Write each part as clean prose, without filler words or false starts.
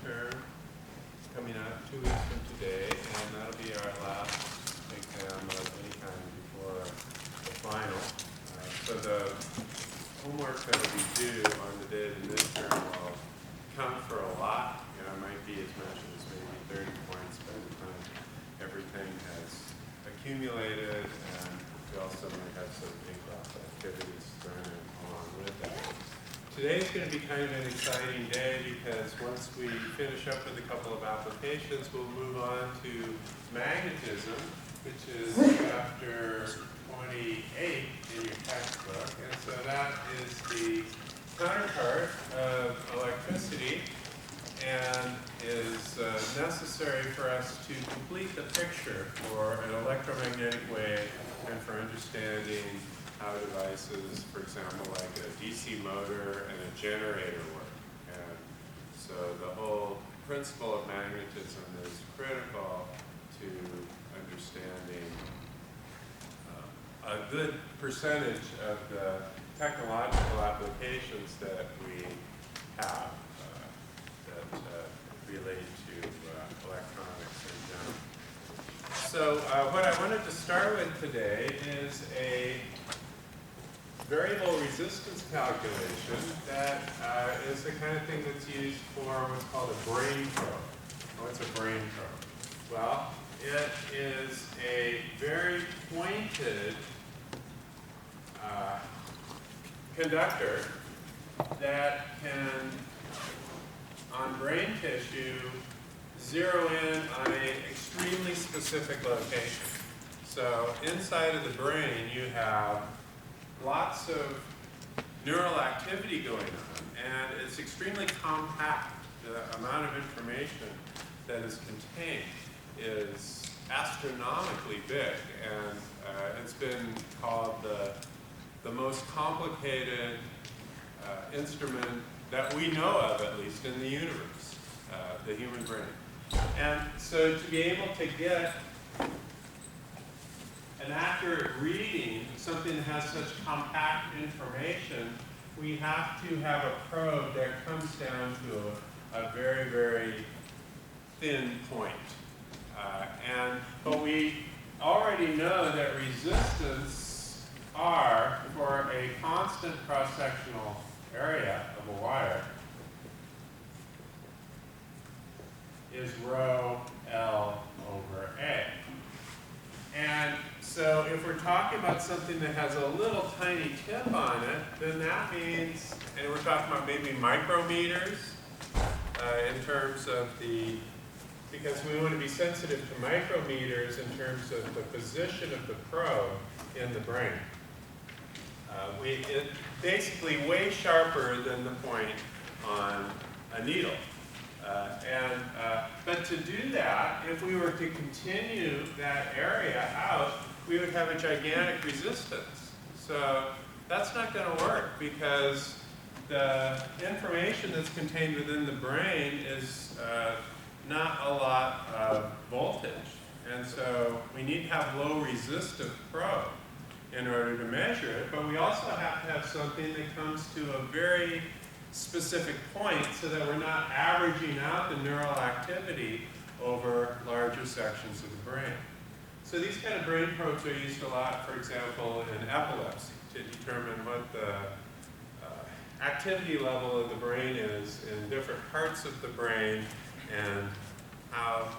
term coming up 2 weeks from today, and that'll be our last exam of any kind before the final. So the homework that we do on the day of the midterm will count for a lot. It might be as much as maybe 30 points by the time everything has accumulated, and we also might have some ink-off activities thrown in along with that. Today's going to be kind of an exciting day because once we finish up with a couple of applications, we'll move on to magnetism, which is chapter 28 in your textbook. And so that is the counterpart of electricity and is necessary for us to complete the picture for an electromagnetic wave and for understanding how devices, for example, like a DC motor and a generator work. And so the whole principle of magnetism is critical to understanding a good percentage of the technological applications that we have that relate to electronics in general. So what I wanted to start with today is a variable resistance calculation that is the kind of thing that's used for what's called a brain probe. What's a brain probe? Well, it is a very pointed conductor that can, on brain tissue, zero in on an extremely specific location. So inside of the brain, you have lots of neural activity going on, and it's extremely compact. The amount of information that is contained is astronomically big, and it's been called the most complicated instrument that we know of, at least in the universe, the human brain. And so to be able to get an accurate reading, something that has such compact information, we have to have a probe that comes down to a very, very thin point. But we already know that resistance R for a constant cross-sectional area of a wire is rho L over A. And so if we're talking about something that has a little tiny tip on it, then that means, and we're talking about maybe micrometers in terms of because we want to be sensitive to micrometers in terms of the position of the probe in the brain. It's basically way sharper than the point on a needle. But to do that, if we were to continue that area out, we would have a gigantic resistance. So that's not going to work because the information that's contained within the brain is not a lot of voltage. And so we need to have low resistive probe in order to measure it, but we also have to have something that comes to a very specific point so that we're not averaging out the neural activity over larger sections of the brain. So these kind of brain probes are used a lot, for example, in epilepsy to determine what the activity level of the brain is in different parts of the brain and how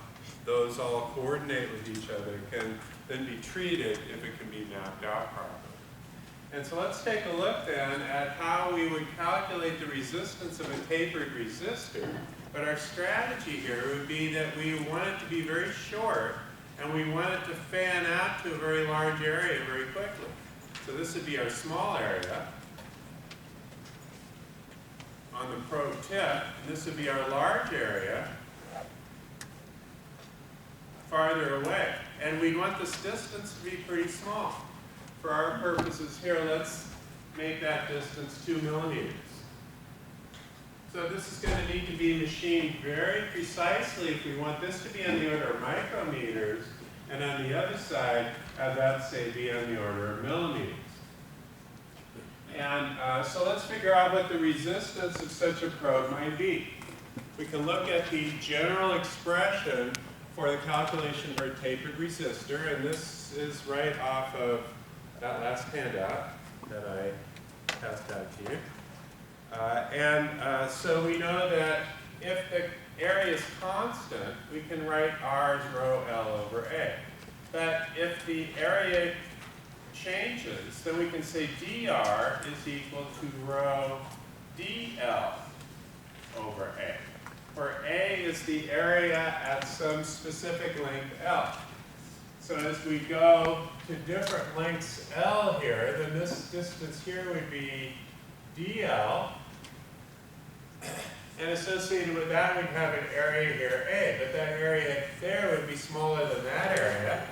those all coordinate with each other can then be treated if it can be mapped out properly. And so let's take a look then at how we would calculate the resistance of a tapered resistor. But our strategy here would be that we want it to be very short, and we want it to fan out to a very large area very quickly. So this would be our small area on the probe tip, and this would be our large area farther away. And we want this distance to be pretty small. For our purposes here, let's make that distance 2 millimeters. So this is going to need to be machined very precisely if we want this to be on the order of micrometers, and on the other side, have that, say, be on the order of millimeters. And so let's figure out what the resistance of such a probe might be. we can look at the general expression for the calculation for a tapered resistor, and this is right off of that last handout that I passed out to you. So we know that if the area is constant, we can write R as rho L over A. But if the area changes, then we can say dr is equal to rho dl over A, where A is the area at some specific length L. So as we go to different lengths L here, then this distance here would be dl. And associated with that, we'd have an area here, A. But that area there would be smaller than that area.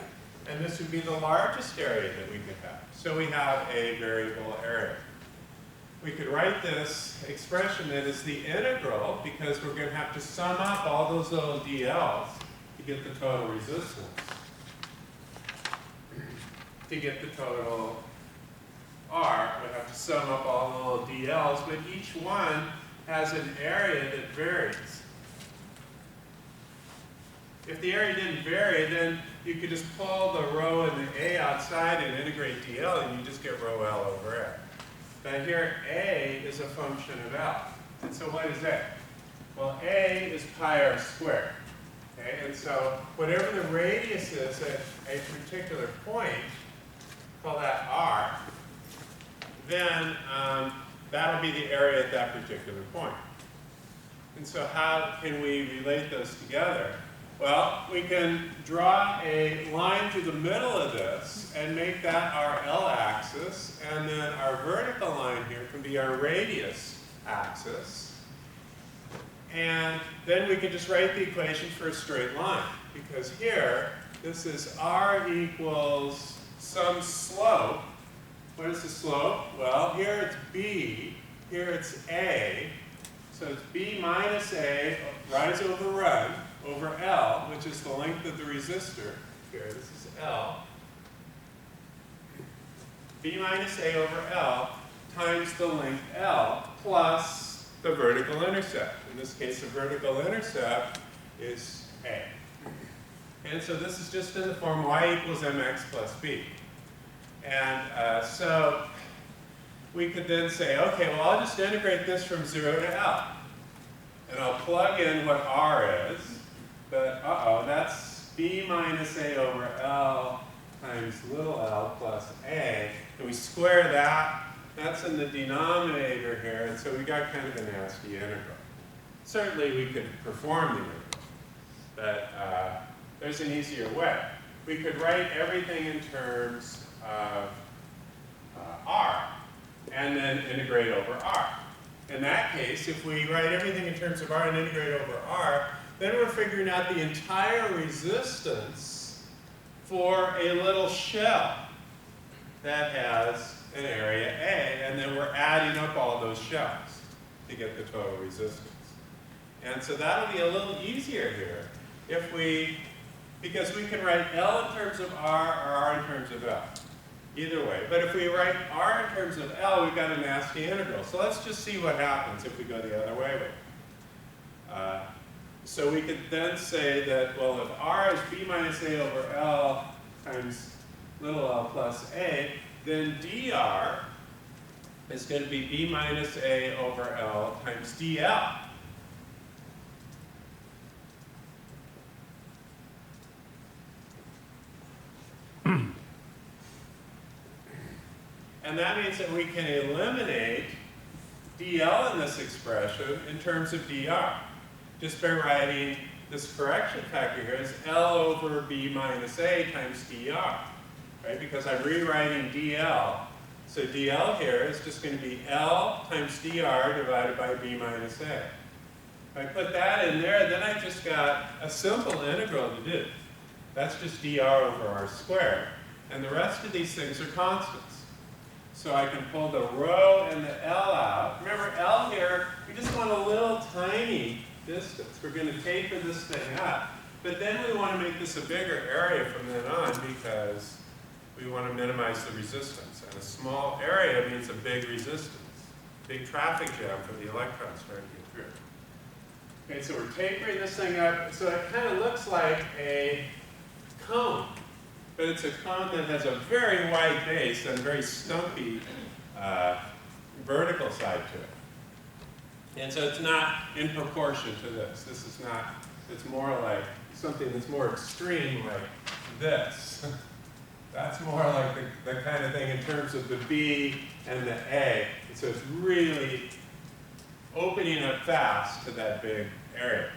And this would be the largest area that we could have. So we have a variable area. We could write this expression that is the integral, because we're going to have to sum up all those little dLs to get the total resistance. To get the total R, we have to sum up all the little dLs, but each one has an area that varies. If the area didn't vary, then you could just pull the rho and the A outside and integrate dl, and you just get rho L over A. But here, A is a function of L. And so what is A? Well, A is pi r squared. Okay? And so whatever the radius is at a particular point, call that R, then that'll be the area at that particular point. And so how can we relate those together? Well, we can draw a line through the middle of this and make that our L axis, and then our vertical line here can be our radius axis. And then we can just write the equation for a straight line, because here, this is R equals some slope. What is the slope? Well, here it's B, here it's A. So it's B minus A, rise over run, over L, which is the length of the resistor. Here, this is L. B minus A over L times the length L plus the vertical intercept. In this case, the vertical intercept is A. And so this is just in the form y equals mx plus b. And so we could then say, okay, well, I'll just integrate this from 0 to L. And I'll plug in what R is. But, that's B minus A over L times little l plus A. And we square that. That's in the denominator here. And so we got kind of a nasty integral. Certainly, we could perform the integral. But there's an easier way. We could write everything in terms of R, and then integrate over R. In that case, if we write everything in terms of R and integrate over R, then we're figuring out the entire resistance for a little shell that has an area A, and then we're adding up all those shells to get the total resistance. And so that'll be a little easier here because we can write L in terms of R or R in terms of L. Either way. But if we write R in terms of L, we've got a nasty integral. So let's just see what happens if we go the other way. So we could then say that, well, if R is B minus A over L times little l plus A, then dr is going to be B minus A over L times dl. And that means that we can eliminate dl in this expression in terms of dr, just by writing this correction factor here as L over B minus A times dr, right? Because I'm rewriting dl. So dl here is just going to be L times dr divided by B minus A. If I put that in there, then I just got a simple integral to do. That's just dr over r squared. And the rest of these things are constants. So I can pull the rho and the L out. Remember, L here, we just want a little tiny distance. We're going to taper this thing up. But then we want to make this a bigger area from then on because we want to minimize the resistance. And a small area means a big resistance, big traffic jam for the electrons trying to get through. Okay, so we're tapering this thing up, so it kind of looks like a cone, but it's a cone that has a very wide base and a very stumpy vertical side to it. And so it's not in proportion to this. This is not, it's more like something that's more extreme like this. That's more like the kind of thing in terms of the B and the A. And so it's really opening up fast to that big area.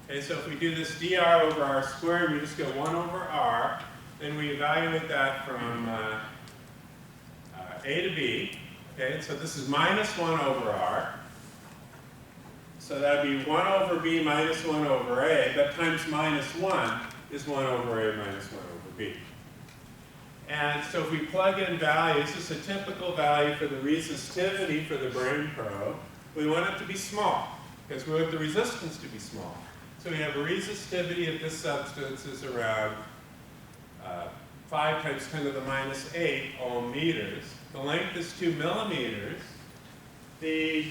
Okay, so if we do this dr over r squared, we just get 1 over r. Then we evaluate that from A to B. Okay, so this is minus 1 over r. So that would be 1 over b minus 1 over a. That times minus 1 is 1 over a minus 1 over b. And so if we plug in values, this is a typical value for the resistivity for the brain probe. We want it to be small, because we want the resistance to be small. So we have a resistivity of this substance is around 5 times 10 to the minus 8 ohm meters. The length is 2 millimeters. The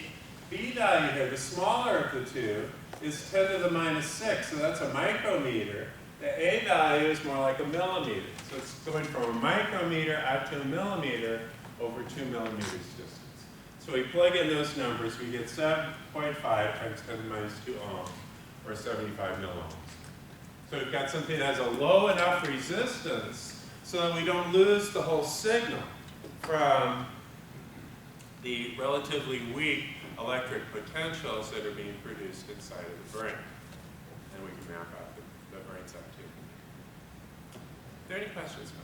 B value here, the smaller of the two, is 10 to the minus 6, so that's a micrometer. The A value is more like a millimeter. So it's going from a micrometer out to a millimeter over 2 millimeters distance. So we plug in those numbers, we get 7.5 times 10 to the minus 2 ohms, or 75 milliohms. So we've got something that has a low enough resistance so that we don't lose the whole signal from the relatively weak electric potentials that are being produced inside of the brain. And we can map out the brain side too. Are there any questions about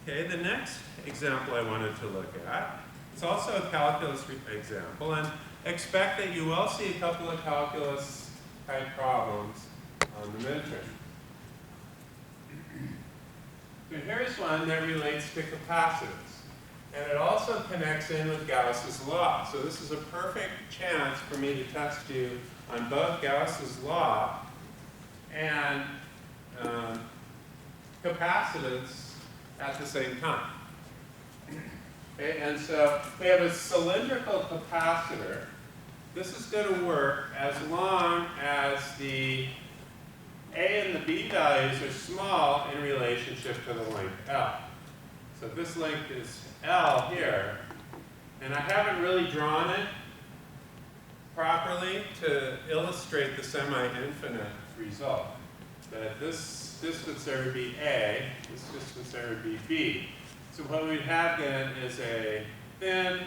that? Okay, the next example I wanted to look at, it's also a calculus example, and expect that you will see a couple of calculus type problems on the midterm. So here's one that relates to capacitance. And it also connects in with Gauss's law. So this is a perfect chance for me to test you on both Gauss's law and capacitance at the same time. Okay, and so we have a cylindrical capacitor. This is going to work as long as the A and the B values are small in relationship to the length L. So this length is L here, and I haven't really drawn it properly to illustrate the semi-infinite result. But this distance there would be A, this distance there would be B. So what we'd have then is a thin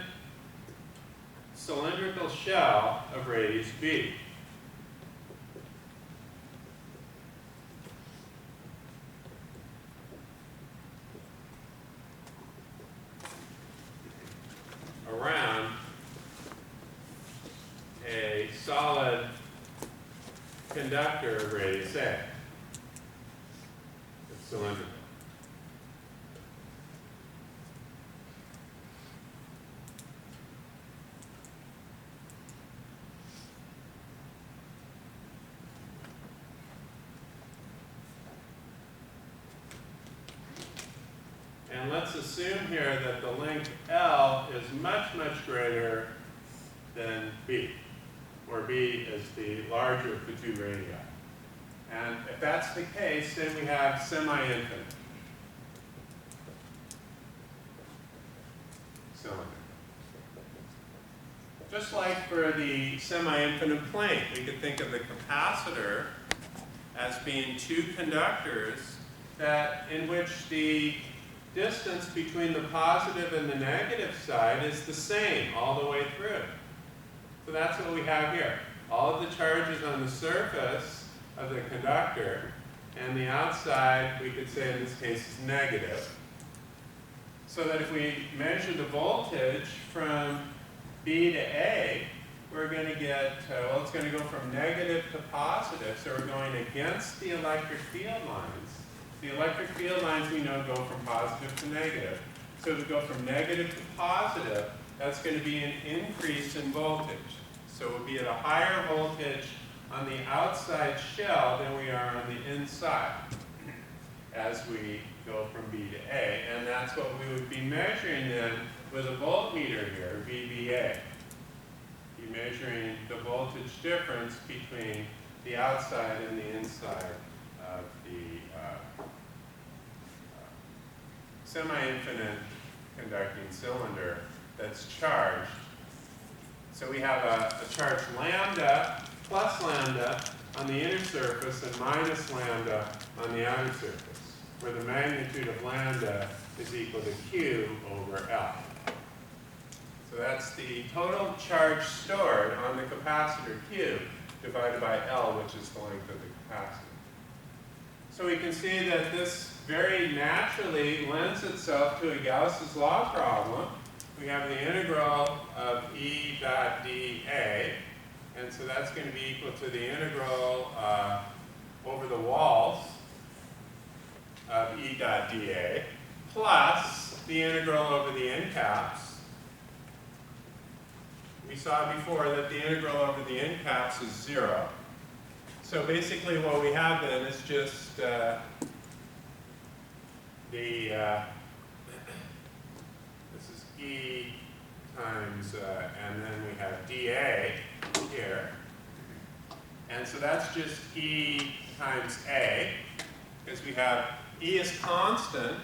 cylindrical shell of radius B. Around a solid conductor of radius A. It's cylindrical. And let's assume here that the length L is much, much greater than B, where B is the larger of the two radii. And if that's the case, then we have semi-infinite cylinder. Just like for the semi-infinite plane, we could think of the capacitor as being two conductors in which the distance between the positive and the negative side is the same all the way through. So that's what we have here. All of the charges on the surface of the conductor, and the outside, we could say in this case, is negative. So that if we measure the voltage from B to A, we're going to get, well, it's going to go from negative to positive, so we're going against the electric field lines. The electric field lines we know go from positive to negative. So to go from negative to positive, that's going to be an increase in voltage. So we'll be at a higher voltage on the outside shell than we are on the inside as we go from B to A. And that's what we would be measuring then with a voltmeter here, VBA. You're measuring the voltage difference between the outside and the inside of the semi-infinite conducting cylinder that's charged. So we have a charge lambda plus lambda on the inner surface and minus lambda on the outer surface, where the magnitude of lambda is equal to Q over L. So that's the total charge stored on the capacitor Q divided by L, which is the length of the capacitor. So we can see that this very naturally lends itself to a Gauss's law problem. We have the integral of E dot dA, and so that's going to be equal to the integral over the walls of E dot dA plus the integral over the end caps. We saw before that the integral over the end caps is 0. So basically what we have then is just this is E times, and then we have dA here. And so that's just E times A, because we have E is constant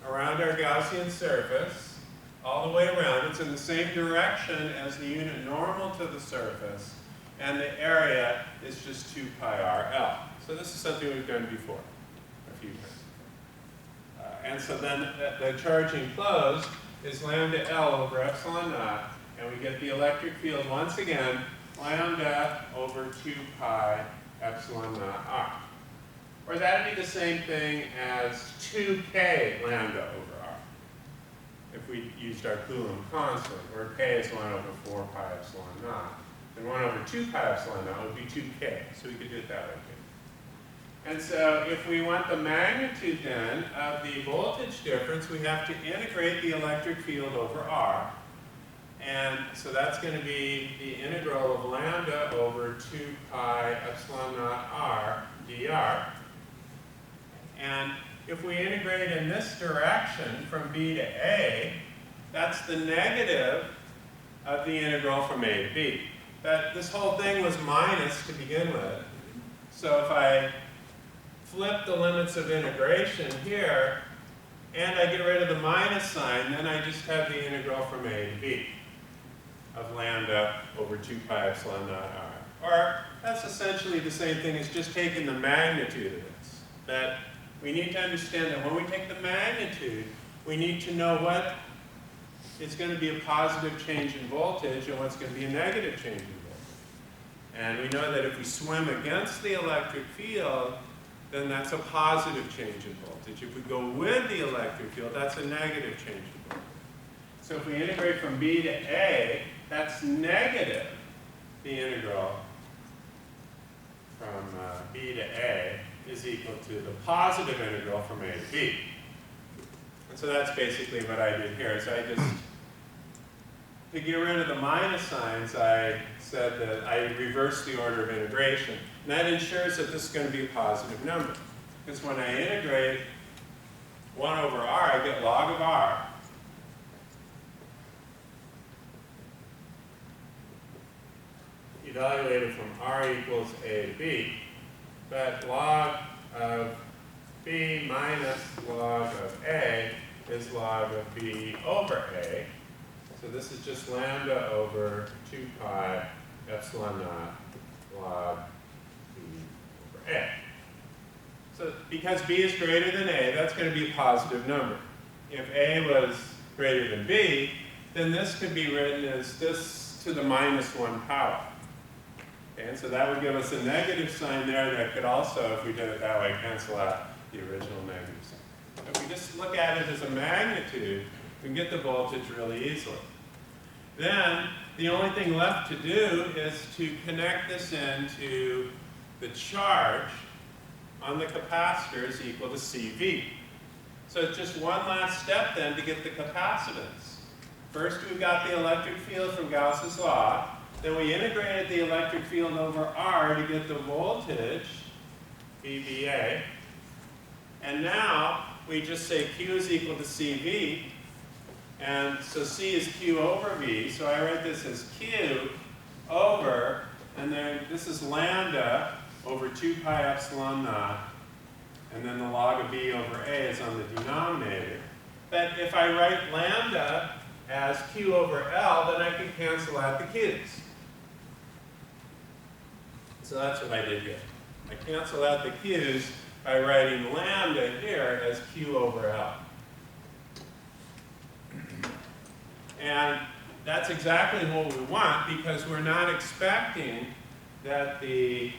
around our Gaussian surface, all the way around. It's in the same direction as the unit normal to the surface, and the area is just 2 pi r L. So this is something we've done before a few times. And so then the charge enclosed is lambda L over epsilon naught, and we get the electric field once again, lambda over 2 pi epsilon naught r. Or that would be the same thing as 2k lambda over r, if we used our Coulomb constant, where k is 1 over 4 pi epsilon naught. Then 1 over 2 pi epsilon naught would be 2k, so we could do it that way too. And so if we want the magnitude then of the voltage difference, we have to integrate the electric field over r. And so that's going to be the integral of lambda over 2 pi epsilon naught r dr. And if we integrate in this direction from b to a, that's the negative of the integral from a to b. This whole thing was minus to begin with. So if I flip the limits of integration here, and I get rid of the minus sign, then I just have the integral from a to b of lambda over 2 pi epsilon naught r. Or that's essentially the same thing as just taking the magnitude of this. That we need to understand that when we take the magnitude, we need to know what is going to be a positive change in voltage and what's going to be a negative change in voltage. And we know that if we swim against the electric field, then that's a positive change in voltage. If we go with the electric field, that's a negative change in voltage. So if we integrate from b to a, that's negative the integral from b to a is equal to the positive integral from a to b. And so that's basically what I did here. So I just, to get rid of the minus signs, I said that I reversed the order of integration. And that ensures that this is going to be a positive number. Because when I integrate 1 over r, I get log of r. Evaluated from r equals a to b. But log of b minus log of a is log of b over a. So this is just lambda over 2 pi epsilon naught log b over a. So because b is greater than a, that's going to be a positive number. If a was greater than b, then this could be written as this to the minus 1 power. Okay, and so that would give us a negative sign there that could also, if we did it that way, cancel out the original negative sign. If we just look at it as a magnitude, we can get the voltage really easily. Then, the only thing left to do is to connect this into the charge on the capacitor is equal to CV. So it's just one last step then to get the capacitance. First we've got the electric field from Gauss's law. Then we integrated the electric field over R to get the voltage, VBA. And now we just say Q is equal to CV. And so C is Q over V. So I write this as Q over, and then this is lambda over 2 pi epsilon naught. And then the log of B over A is on the denominator. But if I write lambda as Q over L, then I can cancel out the Q's. So that's what I did here. I cancel out the Q's by writing lambda here as Q over L. And that's exactly what we want, because we're not expecting that the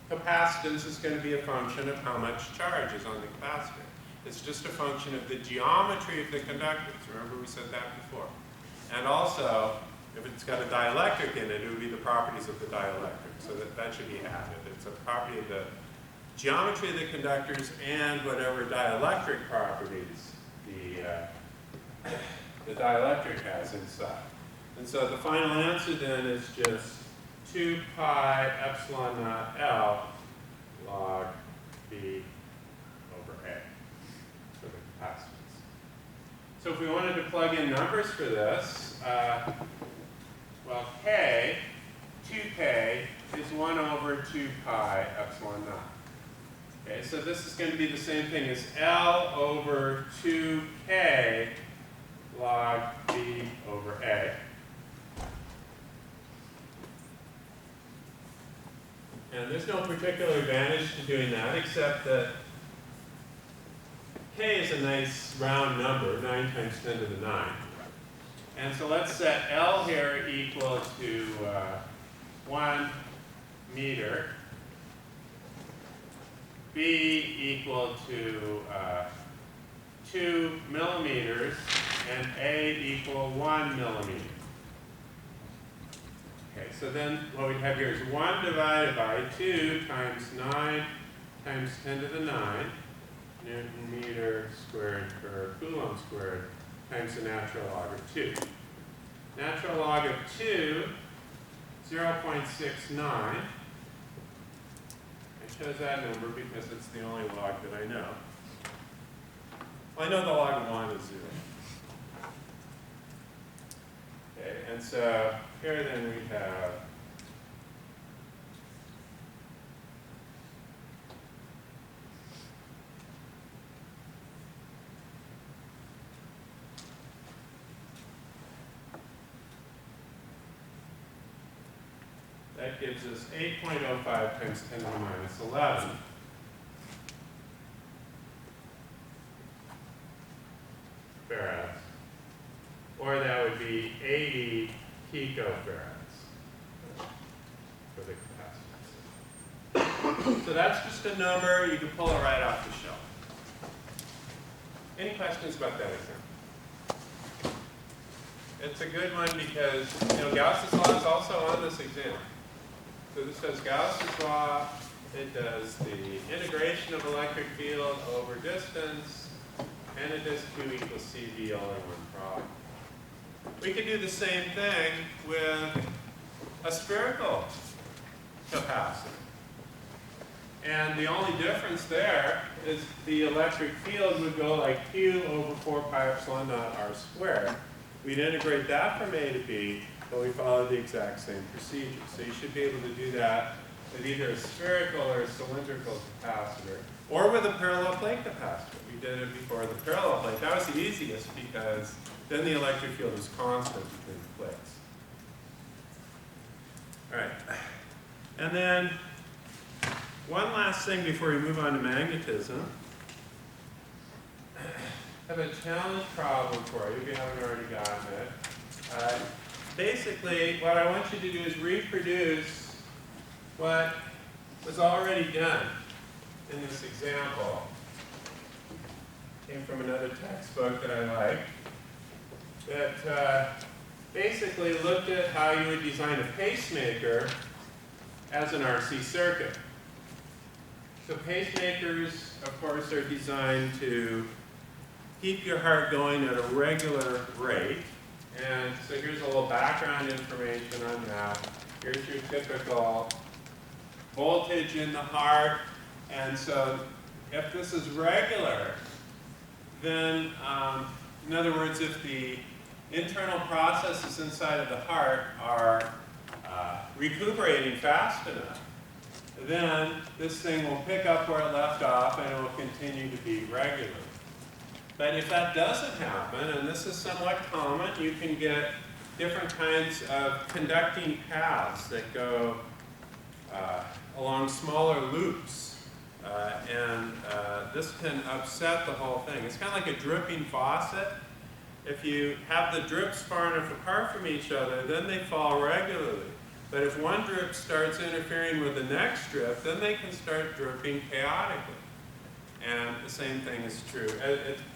capacitance is going to be a function of how much charge is on the capacitor. It's just a function of the geometry of the conductors. Remember we said that before. And also, if it's got a dielectric in it, it would be the properties of the dielectric. So that should be added. It's a property of the geometry of the conductors and whatever dielectric properties the dielectric has inside. And so the final answer then is just 2 pi epsilon naught L log B over A for the capacitance. So if we wanted to plug in numbers for this, well, K, 2K is 1 over 2 pi epsilon naught. Okay, so this is going to be the same thing as L over 2K log B over A. And there's no particular advantage to doing that, except that K is a nice round number, 9 times 10 to the 9. And so let's set L here equal to 1 meter, B equal to 2 millimeters, and A equal 1 millimeter. Okay, so then what we have here is 1 divided by 2 times 9 times 10 to the 9, Newton meter squared per Coulomb squared, times the natural log of 2. Natural log of 2, 0.69. I chose that number because it's the only log that I know. Well, I know the log of 1 is 0. Okay, and so here then we have that gives us 8.05 times 10 to the minus 11. Farads. Or that would be 80 picofarads for the capacitance. So that's just a number. You can pull it right off the shelf. Any questions about that exam? It's a good one because, Gauss's law is also on this exam. So this does Gauss's law. It does the integration of electric field over distance, and it does Q equals CV all in one problem. We could do the same thing with a spherical capacitor. And the only difference there is the electric field would go like Q over 4 pi epsilon naught R squared. We'd integrate that from A to B, but we follow the exact same procedure. So you should be able to do that with either a spherical or a cylindrical capacitor, or with a parallel plate capacitor. We did it before the parallel plate. That was the easiest because then the electric field is constant between the plates. All right. And then one last thing before we move on to magnetism. I have a challenge problem for you if you haven't already gotten it. Basically, what I want you to do is reproduce what was already done in this example. Came from another textbook that I like. That basically looked at how you would design a pacemaker as an RC circuit. So pacemakers, of course, are designed to keep your heart going at a regular rate. And so here's a little background information on that. Here's your typical voltage in the heart. And so if this is regular, then In other words, if the internal processes inside of the heart are recuperating fast enough, then this thing will pick up where it left off and it will continue to beat regularly. But if that doesn't happen, and this is somewhat common, you can get different kinds of conducting paths that go along smaller loops. This can upset the whole thing. It's kind of like a dripping faucet. If you have the drips far enough apart from each other, then they fall regularly. But if one drip starts interfering with the next drip, then they can start dripping chaotically. And the same thing is true.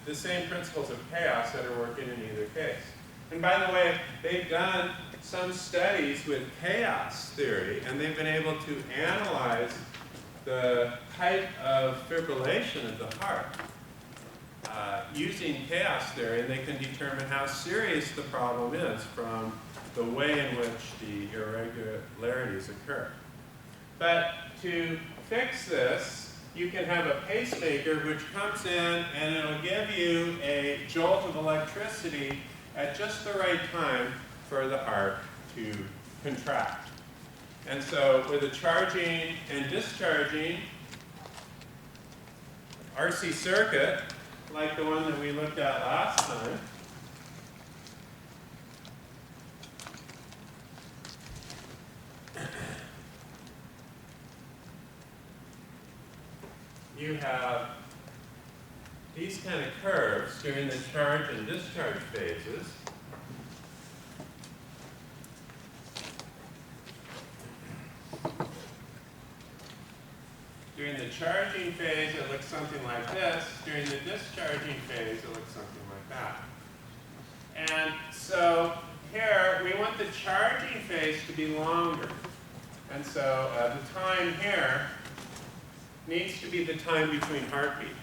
The same principles of chaos that are working in either case. And by the way, they've done some studies with chaos theory, and they've been able to analyze the type of fibrillation of the heart using chaos theory, and they can determine how serious the problem is from the way in which the irregularities occur. But to fix this, you can have a pacemaker which comes in and it'll give you a jolt of electricity at just the right time for the heart to contract. And so with a charging and discharging RC circuit, like the one that we looked at last time, you have these kind of curves during the charge and discharge phases. During the charging phase, it looks something like this. During the discharging phase, it looks something like that. And so here, we want the charging phase to be longer. And so the time here needs to be the time between heartbeats.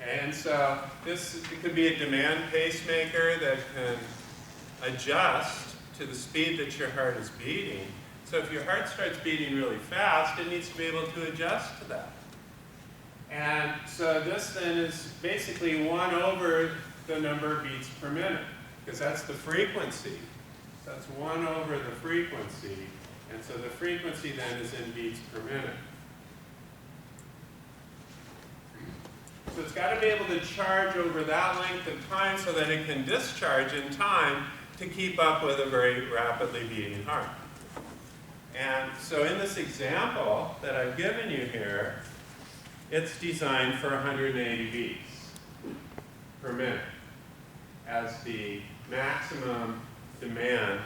And so this could be a demand pacemaker that can adjust to the speed that your heart is beating. So if your heart starts beating really fast, it needs to be able to adjust to that. And so this then is basically 1 over the number of beats per minute, because that's the frequency. So that's 1 over the frequency. And so the frequency then is in beats per minute. So it's got to be able to charge over that length of time so that it can discharge in time to keep up with a very rapidly beating heart. And so in this example that I've given you here, it's designed for 180 beats per minute as the maximum demand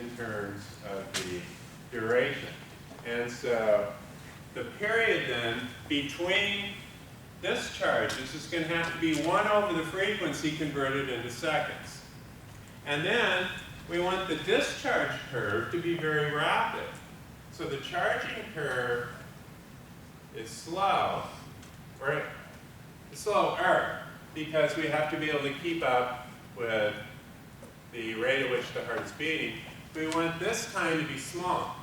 in terms of the duration. And so the period then between discharges is going to have to be 1 over the frequency converted into seconds. And then we want the discharge curve to be very rapid. So the charging curve is slow, or slower, because we have to be able to keep up with the rate at which the heart is beating. We want this time to be small.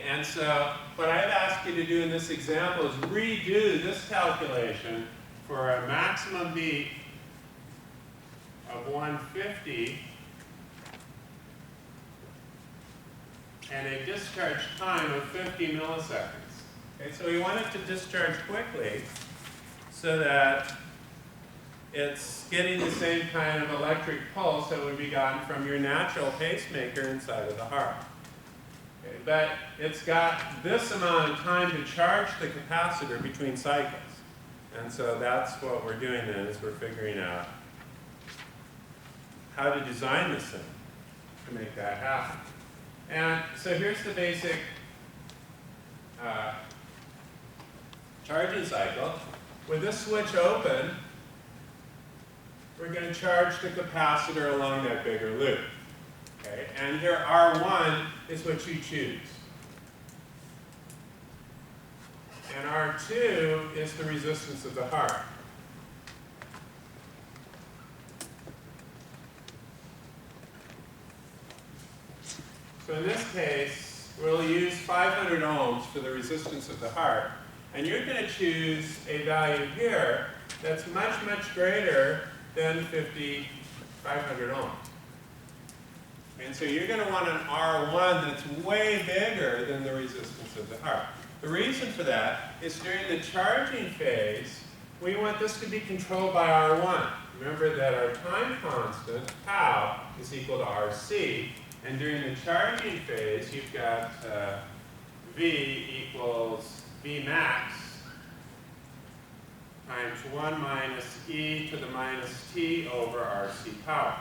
And so what I've asked you to do in this example is redo this calculation for a maximum beat of 150 and a discharge time of 50 milliseconds. Okay, so we want it to discharge quickly so that it's getting the same kind of electric pulse that would be gotten from your natural pacemaker inside of the heart. But it's got this amount of time to charge the capacitor between cycles. And so that's what we're doing then, is we're figuring out how to design this thing to make that happen. And so here's the basic charging cycle. With this switch open, we're going to charge the capacitor along that bigger loop. Okay? And here R1 is what you choose. And R2 is the resistance of the heart. So in this case, we'll use 500 ohms for the resistance of the heart. And you're going to choose a value here that's much, much greater than 500 ohms. And so you're going to want an R1 that's way bigger than the resistance of the heart. The reason for that is during the charging phase, we want this to be controlled by R1. Remember that our time constant, tau, is equal to RC. And during the charging phase, you've got V equals V max times 1 minus e to the minus t over RC power.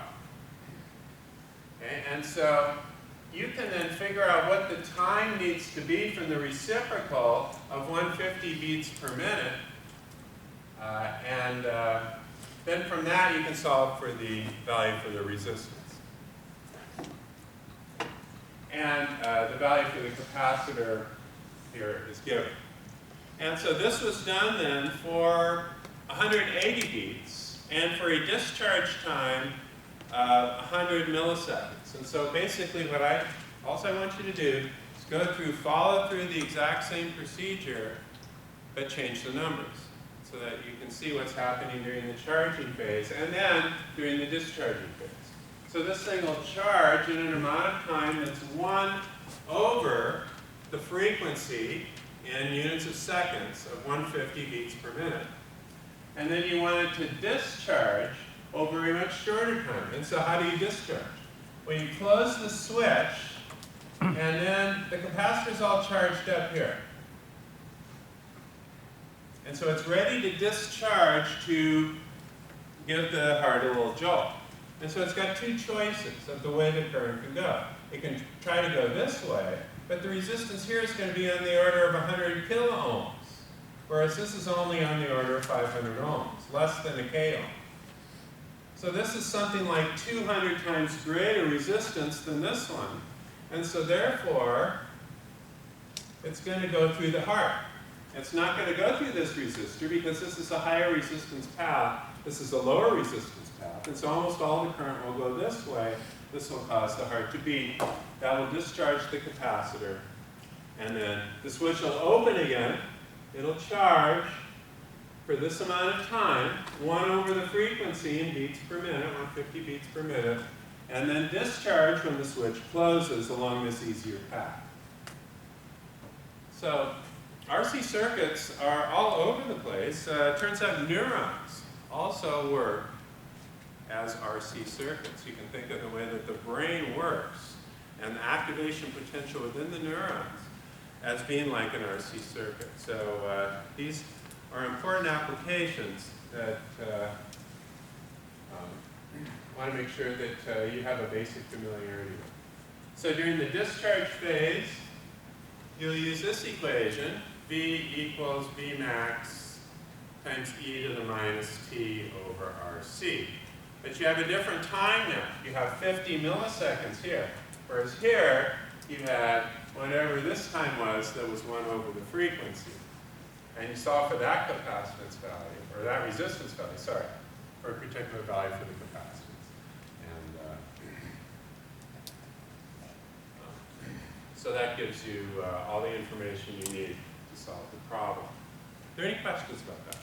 Okay? And so you can then figure out what the time needs to be from the reciprocal of 150 beats per minute. Then from that, you can solve for the value for the resistance. And the value for the capacitor here is given. And so this was done then for 180 beats, and for a discharge time of 100 milliseconds. And so basically all I want you to do is follow through the exact same procedure, but change the numbers so that you can see what's happening during the charging phase and then during the discharging phase. So this thing will charge in an amount of time that's 1 over the frequency in units of seconds of 150 beats per minute. And then you want it to discharge over a much shorter time. And so how do you discharge? Well, you close the switch, and then the capacitor's all charged up here. And so it's ready to discharge to give the heart a little jolt. And so it's got two choices of the way the current can go. It can try to go this way, but the resistance here is going to be on the order of 100 kilo ohms, whereas this is only on the order of 500 ohms, less than a k ohm. So this is something like 200 times greater resistance than this one. And so therefore, it's going to go through the heart. It's not going to go through this resistor because this is a higher resistance path. This is a lower resistance path. And so almost all the current will go this way. This will cause the heart to beat. That will discharge the capacitor. And then the switch will open again. It'll charge for this amount of time, 1 over the frequency in beats per minute, 150 beats per minute, and then discharge when the switch closes along this easier path. So RC circuits are all over the place. Turns out neurons also work as RC circuits. You can think of the way that the brain works and the activation potential within the neurons as being like an RC circuit. So these are important applications that want to make sure that you have a basic familiarity with. So during the discharge phase, you'll use this equation, V equals V max times e to the minus t over RC. But you have a different time now. You have 50 milliseconds here, whereas here you had whatever this time was that was 1 over the frequency. And you solve for that capacitance value, or that resistance value, sorry, for a particular value for the capacitance. And so that gives you all the information you need to solve the problem. Are there any questions about that?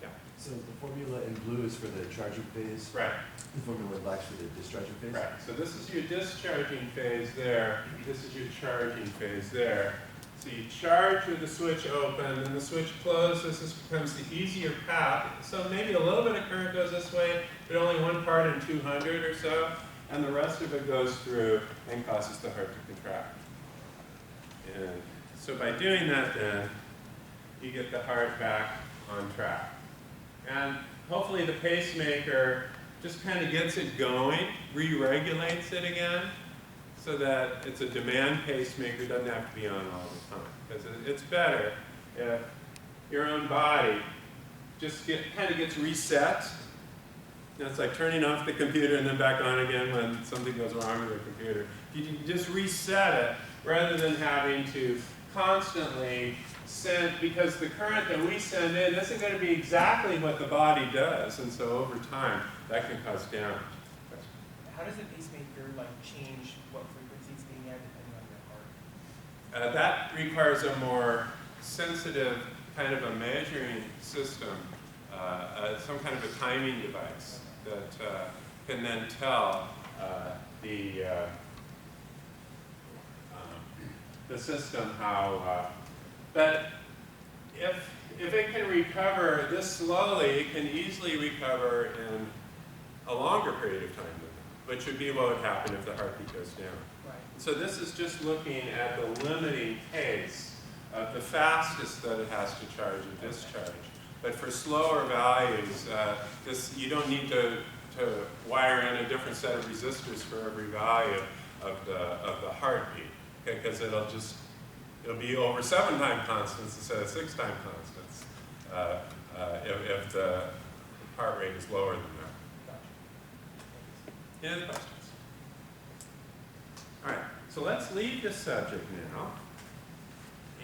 Yeah. So the formula in blue is for the charging phase? Right. The formula in black is for the discharging phase? Right. So this is your discharging phase there. This is your charging phase there. So you charge with the switch open, then the switch closes. This becomes the easier path. So maybe a little bit of current goes this way, but only 1 part in 200 or so. And the rest of it goes through and causes the heart to contract. And so by doing that then, you get the heart back on track. And hopefully the pacemaker just kind of gets it going, re-regulates it again, so that it's a demand pacemaker, doesn't have to be on all the time. Because it's better if your own body just kind of gets reset. You know, it's like turning off the computer and then back on again when something goes wrong with the computer. You can just reset it rather than having to constantly send, because the current that we send in isn't going to be exactly what the body does, and so over time that can cause damage. How does the pacemaker change what frequencies that requires a more sensitive kind of a measuring system, some kind of a timing device that can then tell the system how, but if it can recover this slowly, it can easily recover in a longer period of time than that, which would be what would happen if the heartbeat goes down. Right. So this is just looking at the limiting case of the fastest that it has to charge and discharge. But for slower values, you don't need to wire in a different set of resistors for every value of the heartbeat, okay? Because it'll be over 7-time constants instead of 6-time constants if the heart rate is lower than that. Any other questions? All right, so let's leave this subject now,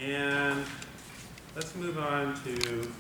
and let's move on to